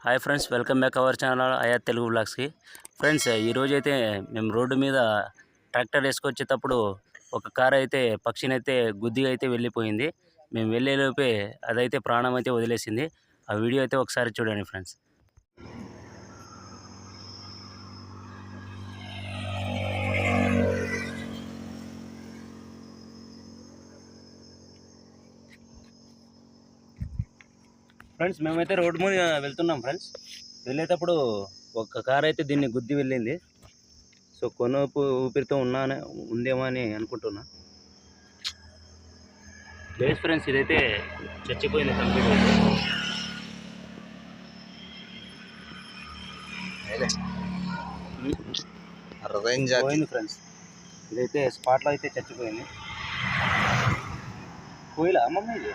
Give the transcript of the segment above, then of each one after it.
Hi friends, welcome back our channel Ayath Telugu బ్లాగ్స్కి. Friends, ఈరోజు అయితే మేము రోడ్డు మీద ట్రాక్టర్ వేసుకొచ్చేటప్పుడు ఒక కార్ అయితే పక్షిని అయితే గుద్దిగా అయితే వెళ్ళిపోయింది. మేము వెళ్ళేలోపే అదైతే ప్రాణం అయితే వదిలేసింది. ఆ వీడియో అయితే ఒకసారి చూడండి ఫ్రెండ్స్. ఫ్రెండ్స్, మేమైతే రోడ్డు మీద వెళ్తున్నాం ఫ్రెండ్స్. వెళ్ళేటప్పుడు ఒక కార్ అయితే దీన్ని గుద్ది వెళ్ళింది. సో కొనూపు ఊపిరితో ఉందేమో అని అనుకుంటున్నా. లేదు ఫ్రెండ్స్, ఇదైతే చచ్చిపోయింది కంప్లీట్ పోయింది ఫ్రెండ్స్. ఇదైతే స్పాట్లో అయితే చచ్చిపోయింది. పోయిలా అమ్మమ్మ ఇది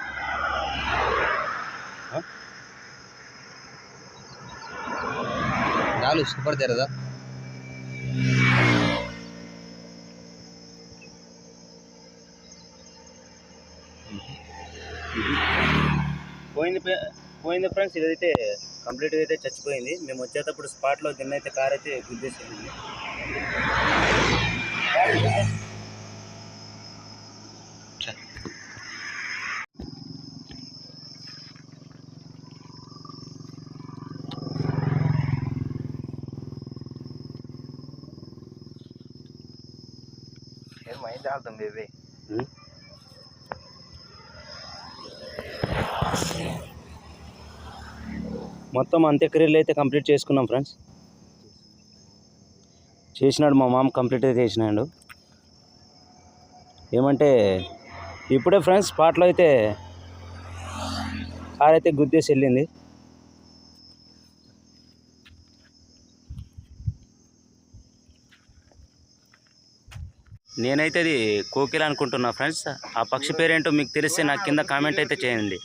చాలు సూపర్ తెరదా పోయింది ఫ్రెండ్స్. ఇదైతే కంప్లీట్గా అయితే చచ్చిపోయింది. మేము వచ్చేటప్పుడు స్పాట్లో దీన్ని అయితే కార్ అయితే గుద్దేసింది. మొత్తం అంత్యక్రియలు అయితే కంప్లీట్ చేసుకున్నాం ఫ్రెండ్స్. చేసినాడు మా మామ, కంప్లీట్ అయితే చేసినాడు. ఏమంటే ఇప్పుడే ఫ్రెండ్స్ స్పాట్లో అయితే కార్ అయితే గుద్దేసి వెళ్ళింది. నేనైతే అది కోకిల అనుకుంటున్నా ఫ్రెండ్స్. ఆ పక్షి పేరేంటో మీకు తెలిస్తే నాకు కింద కామెంట్ అయితే చేయండి.